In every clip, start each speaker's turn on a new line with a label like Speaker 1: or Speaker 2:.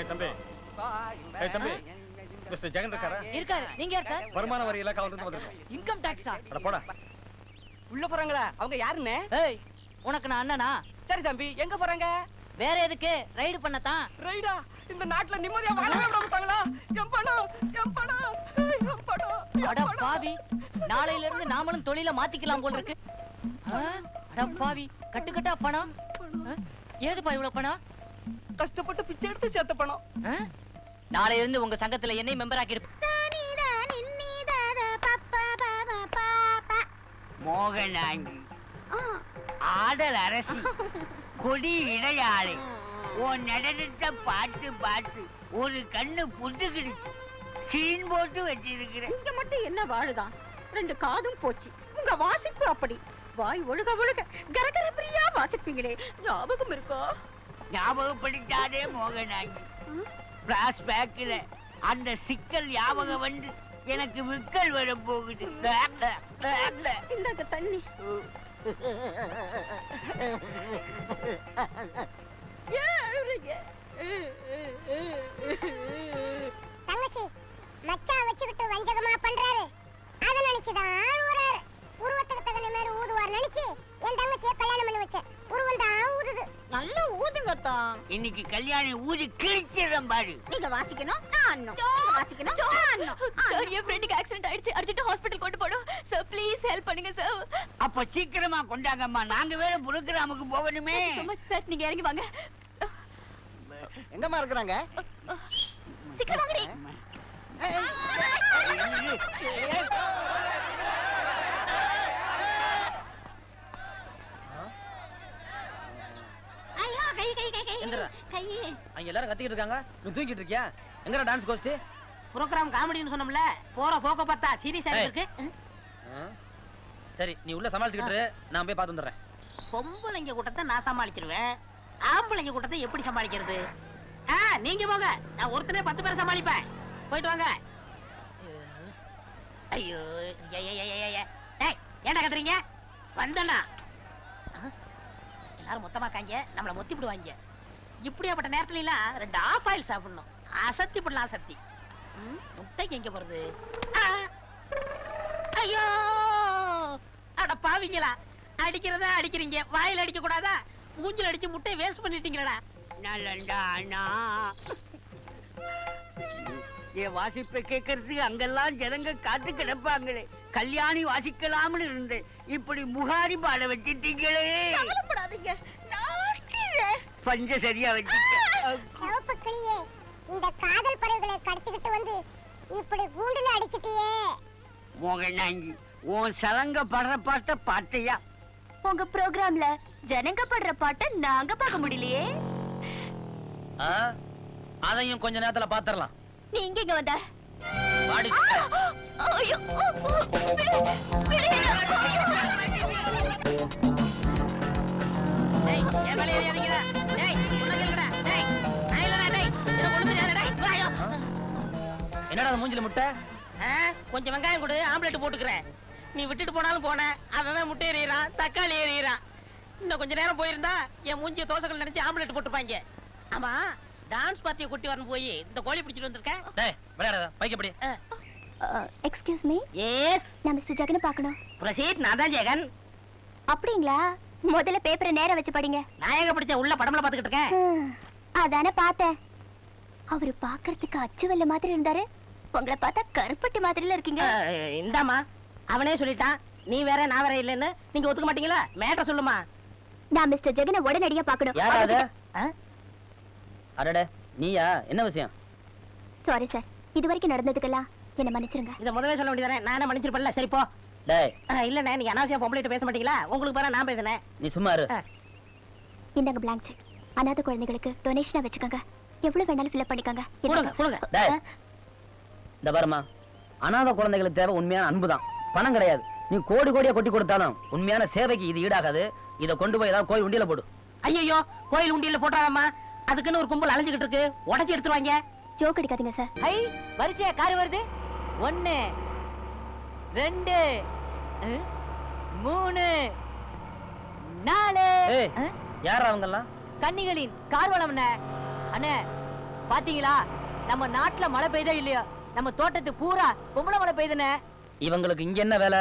Speaker 1: தம்பி மிஸ்டர் ஜெகன் இருக்காரா?
Speaker 2: இருக்காரு. நீங்க யார் சார்?
Speaker 1: வருமான வரி இலாக்கால இருந்து வந்திருக்கோம்.
Speaker 2: இன்கம் டாக்ஸா?
Speaker 1: அட போடா.
Speaker 3: உள்ள போறாங்களா? அவங்க யாருன்னு?
Speaker 2: ஏய், உனக்கு நான் அண்ணனா?
Speaker 3: சரி தம்பி, எங்க போறாங்க?
Speaker 2: வேற எதுக்கு? ரைடு பண்ணத்தான்.
Speaker 3: ரைடா? இந்த நாட்டுல நிம்மதியா வாழவே விட மாட்டாங்களா? என் பணம், என் பணம், என் பணம்.
Speaker 2: அட பாவி, நாளையில இருந்து நாமளும் தொழில மாத்திக்கலாம் போல இருக்கு. அட பாவி, கட்டுக்கட்டா பணம். ஏதுப்பா இவ்வளவு பணம்?
Speaker 3: கஷ்டப்பட்டு பிச்சை எடுத்து சேர்த்த பணம்.
Speaker 2: நாளையில இருந்து உங்க சங்கத்துல என்னை மெம்பர் ஆக்கி இருப்பேன்.
Speaker 4: மோகனாங்கி ஆடல் அரசி கொடி இடையாளை உன் நடனத்தை பார்த்து பார்த்து ஒரு கண்ணு புட்டுக்கிடுச்சு. சீன் போட்டு வச்சிருக்கிற.
Speaker 5: இங்க மட்டும் என்ன வாழுதான்? 2 காதும் போச்சு. உங்க வாசிப்பு அப்படி. வாய் ஒழுக ஒழுக கரகர பிரியா வாசிப்பீங்களே, ஞாபகம் இருக்கா?
Speaker 4: ஞாபகப்படுத்தாதே மோகனாங்கி. பிளாஷ்பேக்ல அந்த சிக்கல் ஞாபகம் வந்து எனக்கு விக்கல் வர போகுது.
Speaker 5: இந்தாங்க தண்ணி.
Speaker 6: தங்கச்சி மச்சான் வச்சுக்கிட்டு வஞ்சகமா பண்றாரு. அத நினைச்சுதான் ஊராரு. உருவத்துக்கு தகுந்த மாதிரி ஊதுவார் நினைச்சு என் தங்கச்சியை கல்யாணம் பண்ணி வச்சேன். உருவம் தான் ஊதுது.
Speaker 5: நல்லா ஊதுங்க தான்.
Speaker 4: இன்னைக்கு கல்யாணம் ஊதி கிழிச்சிடும் பாரு.
Speaker 5: நீங்க வாசிக்கணும், நான் ஆடணும். நீங்க வாசிக்கணும், நான் ஆடணும்.
Speaker 7: சார், என் ஃப்ரெண்டுக்கு ஆக்சிடென்ட் ஆயிடுச்சு. அர்ஜென்ட் ஹாஸ்பிடல் கொண்டு போணும். சார் ப்ளீஸ் ஹெல்ப் பண்ணுங்க சார்.
Speaker 4: அப்ப சீக்கிரமா கொண்டாங்கம்மா, நாங்க வேற புரோகிராமுக்கு போகணுமே.
Speaker 7: சார் நீங்க இறங்கி வாங்க.
Speaker 3: எங்கம்மா இருக்கிறாங்க?
Speaker 7: சீக்கிரம் வாங்கடி.
Speaker 6: ஐயோ கை கை கை கை
Speaker 3: எந்திரா.
Speaker 6: கை.
Speaker 3: அங்க எல்லாரும் கத்திக்கிட்டு இருக்காங்க. நீ தூக்கிட்டு இருக்கியா? எங்கடா டான்ஸ் கோஸ்ட்?
Speaker 2: புரோகிராம் காமெடின்னு சொன்னோம்ல, போற போக்க பார்த்தா சீரியஸா இருக்கு.
Speaker 3: சரி, நீ உள்ள சமாளிச்சுக்கிட்டு நான் போய் பார்த்து வந்துடுறேன்.
Speaker 2: பொம்பளைங்க கூட்டத்தை நான் சமாளிச்சிருவேன். ஆம்பளைங்க கூட்டத்தை எப்படி சமாளிக்கிறது? நீங்க போங்க, நான் ஒருத்தனே 10 பேரை சமாளிப்பேன். போயிட்டு வாங்க. ஐயோ, ஏன்டா கத்துறீங்க? வந்தனா எல்லாரும் மொத்தமா காங்க, நம்மள மொத்தி விடுவாங்க. இப்படியாப்பட்ட நேரத்துல எல்லாம் 2 ஆஃப் ஆயில் சாப்பிடணும். அசத்தி போடலாம், அசத்தி. முட்டைக்கு எங்க போறது? ஐயோ, அட பாவிங்களா, அடிக்கிறதா அடிக்கிறீங்க, வாயில அடிக்க கூடாதா? மூஞ்சில அடிச்சு முட்டையை வேஸ்ட் பண்ணிட்டீங்களா?
Speaker 4: என் வாசிப்பை கேட்கறதுக்கு அங்கெல்லாம் ஜனங்க காத்து கிடப்பாங்களே. கல்யாணி வாசிக்கலாம்னு இருந்தேன், இப்படி முகாரி பாட வச்சிட்டீங்களே.
Speaker 5: கவலைப்படாதீங்க,
Speaker 4: பஞ்ச சரியா வச்சிட்ட.
Speaker 6: சிவப்பு கிளியே, இந்த காதல் பறவைகளை கடத்திக்கிட்டு வந்து இப்படி கூண்டுல அடிச்சிட்டியே.
Speaker 4: மோகனாங்கி, உன் சலங்க படுற பாட்ட பார்த்தையா?
Speaker 7: உங்க ப்ரோகிராம்ல ஜனங்க படுற பாட்டை நாங்க பார்க்க முடியலையே.
Speaker 3: அதையும் கொஞ்ச நேரத்துல பாத்துறலாம்.
Speaker 7: நீங்க இங்க வந்த
Speaker 3: பாடி.
Speaker 7: ஐயோ,
Speaker 3: என்னடா மூஞ்சில முட்டை?
Speaker 2: கொஞ்சம் வெங்காயம் கொடு, ஆம்லெட் போட்டுக்கிறேன். நீ விட்டுட்டு போனாலும் போன, அவன் முட்டை எறியறான், தக்காளி எறியறான். இன்னும் கொஞ்ச நேரம் போயிருந்தா என் மூஞ்சிய தோசைகள் நினைச்சு ஆம்லெட் போட்டுப்பாங்க. ஆமா, டான்ஸ் பார்ட்டியை கூட்டி வரணும் போய் இந்த கோழி பிடிச்சிட்டு வந்திருக்கேன்.
Speaker 3: டேய் விளையாடாத, பைக்க படி.
Speaker 7: Excuse me.
Speaker 2: எஸ்,
Speaker 7: நான் மிஸ்டர் ஜெகனை பார்க்கணும்.
Speaker 2: ப்ரொசீட். நான் தான் ஜெகன்.
Speaker 7: அப்படிங்களா? முதல்ல பேப்பரை நேரா வச்சு படிங்க.
Speaker 2: நான் எங்க படிச்ச? உள்ள படம்ல பாத்துக்கிட்டு இருக்கேன்.
Speaker 7: அதானே பார்த்தேன். அவரு பாக்குறதுக்கு அச்சு வெல்ல மாதிரி இருந்தாரு. உங்களை பார்த்தா கருப்பட்டி மாதிரில இருக்கீங்க.
Speaker 2: இந்தாமா, அவனே சொல்லிட்டான். நீ வேற நான் வேற இல்லன்னு நீங்க ஒத்துக்க மாட்டீங்களா? மேட்டர் சொல்லுமா.
Speaker 7: நான் மிஸ்டர் ஜெகனை உடனடியா பார்க்கணும்.
Speaker 3: யாராவது? அடடே, நீயா? என்ன விஷயம்?
Speaker 7: சாரி சார், இதுவரைக்கும் நடந்ததுக்கெல்லாம் என்ன மன்னிச்சிருங்க.
Speaker 2: இத முதல்ல சொல்ல வேண்டியதானே? நானே மன்னிச்சிருப்பேன்ல. சரி போ.
Speaker 3: டேய்
Speaker 2: இல்லண்ணே, நீங்க அனாவசியம் பொம்பளைட்ட பேச மாட்டீங்களா? உங்களுக்கு பாரு நான் பேசுனேன்.
Speaker 3: நீ சும்மா இரு.
Speaker 7: இந்தாங்க பிளாங்க் செக். அனாதை குழந்தைகளுக்கு டொனேஷனா வச்சுக்கோங்க. எவ்வளவு வேணாலும் ஃபில் பண்ணிக்கோங்க.
Speaker 2: கொடுங்க.
Speaker 3: டேய் இந்த பாருமா, அனாதை குழந்தைகளுக்கு தேவை உண்மையான அன்புதான், பணம் கிடையாது. நீ கோடி கோடியா கொட்டி கொடுத்தாலும் உண்மையான சேவைக்கு இது ஈடாகாது. இத கொண்டு போய் ஏதாவது கோயில் உண்டியல போடு.
Speaker 2: ஐயோ, கோயில் உண்டியல போட்டாதம்மா. அதுக்குன்னு ஒரு கும்பல் அலைஞ்சுகிட்டு இருக்கு, உடைச்சு எடுத்துருவாங்க.
Speaker 7: ஜோக் அடிக்காதீங்க சார்.
Speaker 2: ஹை, வரிசையா கார் வருது. 1 2 3 4.
Speaker 3: யார் அவங்கெல்லாம்?
Speaker 8: கன்னிகளின் கார்வலம் அண்ணே. பாத்தீங்களா நம்ம நாட்டுல மழை பெய்தே இல்லையா, நம்ம தோட்டத்து பூரா பொம்பளை மழை பெய்யுதுண்ணே.
Speaker 3: இவங்களுக்கு இங்க என்ன வேலை?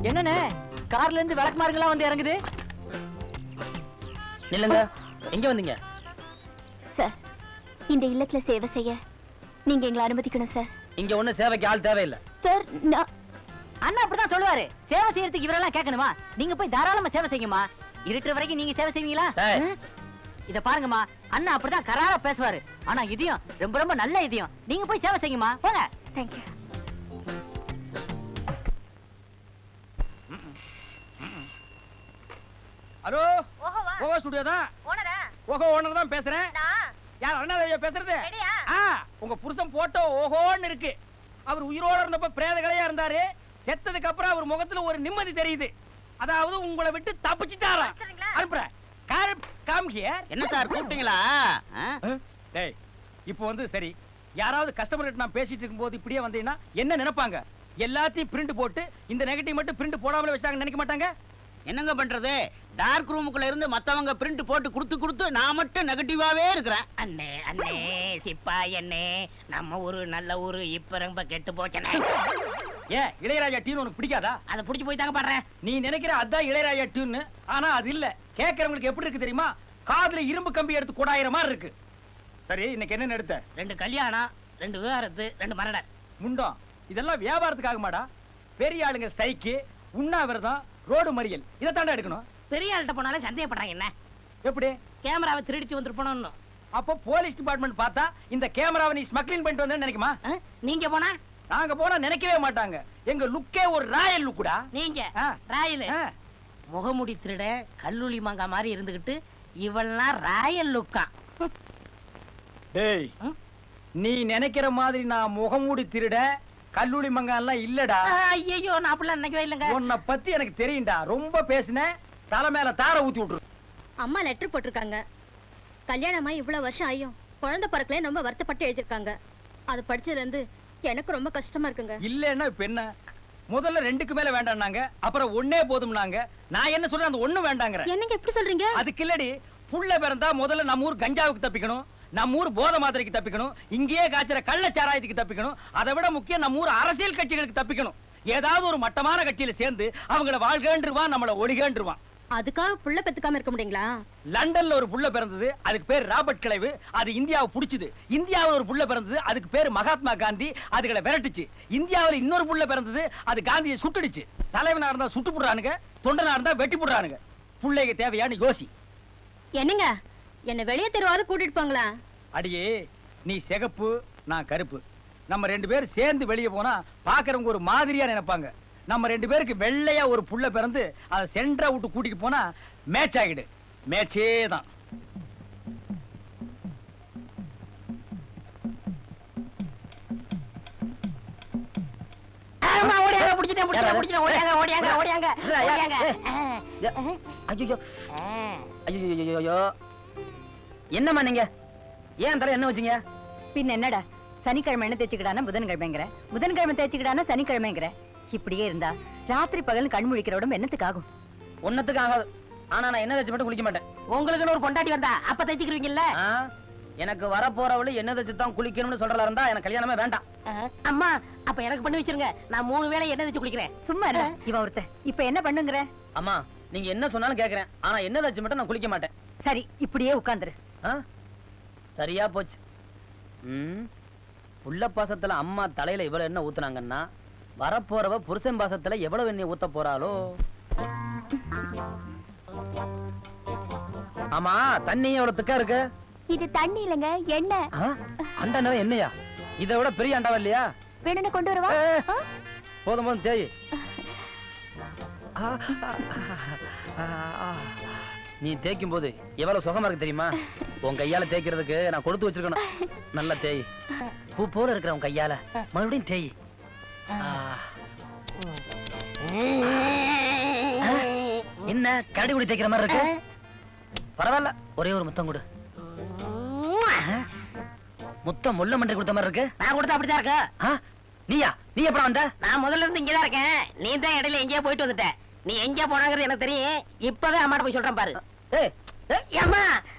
Speaker 8: என்னண்ணே கார்ல இருந்து விளக்குமாறுங்களாம் வந்து இறங்குது.
Speaker 3: நில்லுங்க, எங்க வந்தீங்க?
Speaker 7: சார், இந்த இல்லத்துல சேவை செய்ய நீங்க எங்களை அனுமதிக்கணும் சார்.
Speaker 3: இங்க ஒண்ணு சேவைக்கு ஆள் தேவையில்லை
Speaker 7: சார். நான்
Speaker 8: அண்ணா அப்படிதான் சொல்லுவாரு. சேவை செய்யறதுக்கு இவரெல்லாம் கேட்கணுமா? நீங்க போய் தாராளமா சேவை செய்யுமா. இருக்கிற வரைக்கும் நீங்க சேவை செய்வீங்களா? இத பாருங்கம்மா, அண்ணா அப்படிதான் கராரா பேசுவாரு. ஆனா இதயம் ரொம்ப ரொம்ப நல்ல இதயம். நீங்க போய் சேவை செய்யுமா, போங்க.
Speaker 7: தேங்க்யூ.
Speaker 1: ஹலோ, ஓஹோ ஸ்டுடியோ தான். ஓஹோ ஓனர் தான் பேசுறேன். யார் அண்ணாதையா பேசுறது? உங்க புருஷன் போட்டோ ஓஹோன்னு இருக்கு. அவர் உயிரோட இருந்தப்ப பிரேதகளையா இருந்தாரு. செத்ததுக்கு அப்புறம் அவர் முகத்துல ஒரு நிம்மதி தெரியுது. அதாவது உங்களை விட்டு தப்பிச்சுட்டாரா. அனுப்புறேன்.
Speaker 4: என்ன சார் கூப்பிட்டீங்களா?
Speaker 1: டேய், இப்போ வந்து சரி, யாராவது கஸ்டமர் கிட்ட நான் பேசிட்டு இருக்கும்போது இப்படியே வந்தீங்கன்னா என்ன நினைப்பாங்க? எல்லாத்தையும் பிரிண்ட் போட்டு இந்த நெகட்டிவ் மட்டும் பிரிண்ட் போடாமலே வச்சாங்க நினைக்க மாட்டாங்க?
Speaker 4: என்னங்க பண்றது? டார்க் ரூமுக்குள்ள இருந்து மத்தவங்க பிரிண்ட் போட்டு கொடுத்து நான் மட்டும் நெகட்டிவாவே இருக்கிறேன்.
Speaker 2: அண்ணே அண்ணே சிப்பாய் அண்ணே, நம்ம ஊரு நல்ல ஊரு இப்ப ரொம்ப கெட்டு போச்சனே.
Speaker 1: ஏன் இளையராஜா டியூன் உனக்கு பிடிக்காதா?
Speaker 2: அதை புடிச்சு போய் தாங்க பாடுறேன்.
Speaker 1: நீ நினைக்கிற அதான் இளையராஜா டியூன், ஆனா அது இல்ல. கேட்கறவங்களுக்கு எப்படி இருக்கு தெரியுமா? காதுல இரும்பு கம்பி எடுத்து கொடாயிர மாதிரி இருக்கு. சரி, இன்னைக்கு என்ன எடுத்த?
Speaker 2: 2 கல்யாணம், 2 விவாகரத்து, 2 மரணம்.
Speaker 1: முண்டம், இதெல்லாம் வியாபாரத்துக்காக மாடா. பெரிய ஆளுங்க ஸ்ட்ரைக்கு, உண்ணாவிரதம், ரோடு மறியல், இதை தாண்டா எடுக்கணும்.
Speaker 2: பெரிய ஆள்கிட்ட போனாலும் சந்தேகப்படுறாங்க. என்ன
Speaker 1: எப்படி?
Speaker 2: கேமராவை திருடிச்சு வந்துருப்போம்.
Speaker 1: அப்போ போலீஸ் டிபார்ட்மெண்ட் பார்த்தா இந்த கேமராவை நீ ஸ்மக்லிங் பண்ணிட்டு வந்தேன்னு நினைக்குமா?
Speaker 2: நீங்க போனா?
Speaker 1: நாங்க போனா நினைக்கவே மாட்டாங்க. எங்க லுக்கே ஒரு ராயல் லுக்குடா.
Speaker 2: நீங்க ராயல் முகமுடி திருட கல்லூலி மாங்கா மாதிரி இருந்துகிட்டு இவெல்லாம் ராயல் லுக்கா?
Speaker 1: டேய், நீ நினைக்கிற மாதிரி நான் முகமூடி திருட கல்லூரி மங்காலாம் இல்லடா.
Speaker 2: ஐயோ, நான் அப்படிலாம் நினைக்கவே இல்லைங்க.
Speaker 1: உன்னை பத்தி எனக்கு தெரியும்டா. ரொம்ப பேசின தலை மேல தார ஊத்தி விட்டுரு.
Speaker 5: அம்மா லெட்டர் போட்டிருக்காங்க. கல்யாணமா இவ்வளவு வருஷம் ஆயும் குழந்தை பிறக்கல ரொம்ப வருத்தப்பட்டு எழுதிருக்காங்க. அது படிச்சதுல இருந்து எனக்கு ரொம்ப கஷ்டமா இருக்குங்க.
Speaker 1: இல்லன்னா இப்ப என்ன? முதல்ல 2க்கு மேல வேண்டாம்னாங்க, அப்புறம் 1 போதும்னாங்க. நான் என்ன சொல்றேன், அந்த 1 வேண்டாங்கற.
Speaker 5: என்னங்க எப்படி சொல்றீங்க?
Speaker 1: அதுக்கு இல்லடி, புள்ள பிறந்தா முதல்ல நம்ம ஊர் கஞ்சாவுக்கு தப்பிக்கணும், நம்ம ஊர் போதை மாத்திரைக்கு தப்பிக்கணும், இங்கேயே காய்ச்சற கள்ளச்சாராயத்துக்கு தப்பிக்கணும். அதை விட முக்கியம் நம்ம ஊர் அரசியல் கட்சிகளுக்கு தப்பிக்கணும். ஏதாவது ஒரு மட்டமான கட்சியில சேர்ந்து அவங்கள வாழ்கேன்றுவான், நம்மள ஒழிகேன்றுவான்.
Speaker 5: அதுக்காக புள்ள பெத்துக்காம இருக்க முடியுங்களா?
Speaker 1: லண்டன்ல ஒரு புள்ள பிறந்தது, அதுக்கு பேர் ராபர்ட் கிளைவ். அது இந்தியாவை புடிச்சது. இந்தியாவில் ஒரு புள்ள பிறந்தது, அதுக்கு பேர் மகாத்மா காந்தி. அதுகளை விரட்டுச்சு. இந்தியாவில் இன்னொரு புள்ள பிறந்தது, அது காந்தியை சுட்டுடுச்சு. தலைவனா இருந்தா சுட்டு புடுறானுங்க, தொண்டனா இருந்தா வெட்டி புடுறானுங்க. புள்ளைக்கு தேவையான்னு யோசி.
Speaker 5: என்னங்க, என்ன வெளியே தெருவாவது கூட்டிட்டு போங்களா?
Speaker 1: அடியே, நீ சிகப்பு, நான் கருப்பு. நம்ம 2 பேரும் சேர்ந்து வெளியே போனா பாக்குறவங்க ஒரு மாதிரியா நினைப்பாங்க. நம்ம 2 பேருக்கு வெள்ளையா ஒரு புள்ள பிறந்து அதை சென்டரா விட்டு கூட்டிட்டு போனா மேட்ச் ஆகிடு. மேட்சே தான்.
Speaker 3: என்னம்மா நீங்க ஏன் தர என்ன வச்சீங்க?
Speaker 8: பின் என்னடா, சனிக்கிழமை என்ன தேய்ச்சிக்கிடானா புதன்கிழமைங்கிற, புதன்கிழமை தேய்ச்சிக்கிடானா சனிக்கிழமைங்கிற. இப்படியே இருந்தா ராத்திரி பகல் கண் முழிக்கிற உடம்பு என்னத்துக்கு
Speaker 3: ஒன்னத்துக்கு ஆகாது. ஆனா நான் என்ன தச்சு மட்டும் குளிக்க மாட்டேன்.
Speaker 2: உங்களுக்குன்னு ஒரு பொண்டாட்டி வந்தா அப்ப தைச்சுக்கிறீங்கல்ல.
Speaker 3: எனக்கு வரப்போறவளு என்ன தச்சு தான் குளிக்கணும்னு சொல்றதா இருந்தா எனக்கு கல்யாணமே வேண்டாம்.
Speaker 2: அம்மா, அப்ப எனக்கு பண்ணி வச்சிருங்க. நான் 3 வேளை என்ன தச்சு குளிக்கிறேன்.
Speaker 8: சும்மா இவ ஒருத்த இப்ப என்ன பண்ணுங்கிற?
Speaker 3: அம்மா, நீங்க என்ன சொன்னாலும் கேக்குறேன். ஆனா என்ன தச்சு மட்டும் நான் குளிக்க மாட்டேன்.
Speaker 8: சரி, இப்படியே உட்கார்ந்துரு.
Speaker 3: சரியா போச்சு. புள்ள பாசத்துல அம்மா தலையில இவ்வளவு என்ன ஊத்துனாங்கன்னா, வரப்போறவ புருஷன் பாசத்துல எவ்வளவு எண்ணெய் ஊத்த போறாளோ. ஆமா, தண்ணி எவ்வளவு திக்கா இருக்கு?
Speaker 7: இது தண்ணி இல்லங்க, எண்ணெய்.
Speaker 3: அண்டா நேரம் எண்ணெயா? இதை விட பெரிய அண்டாவா இல்லையா?
Speaker 7: வேணும்னு கொண்டு வரவா?
Speaker 3: போதும் போதும் தேய். நீ தேய்க்கும் போது எவ்வளவு சுகமா இருக்கு தெரியுமா? உன் கையால தேய்க்கிறதுக்கு நான் கொடுத்து வச்சிருக்கணும். நல்ல தேய். பூ போல இருக்கிற உன் கையால மறுபடியும் தேய். என்ன கரடி தேய்க்கிற மாதிரி இருக்கு? பரவாயில்ல, ஒரே ஒரு முத்தம் கொடு. முத்தம் முள்ள மண்டை கொடுத்த மாதிரி இருக்கு.
Speaker 2: நான் கொடுத்தா அப்படிதான் இருக்கு.
Speaker 3: நீயா? நீ எப்படா வந்த?
Speaker 2: நான் முதல்ல இருந்து இங்கதான் இருக்கேன். நீ தான் இடையில எங்கேயோ போயிட்டு வந்துட்ட. நீ எங்க போனாங்கிறது எனக்கு தெரியும் இப்பவே அம்மாட்ட போய் சொல்றேன் பாரு
Speaker 3: ஏய்
Speaker 2: ஏம்மா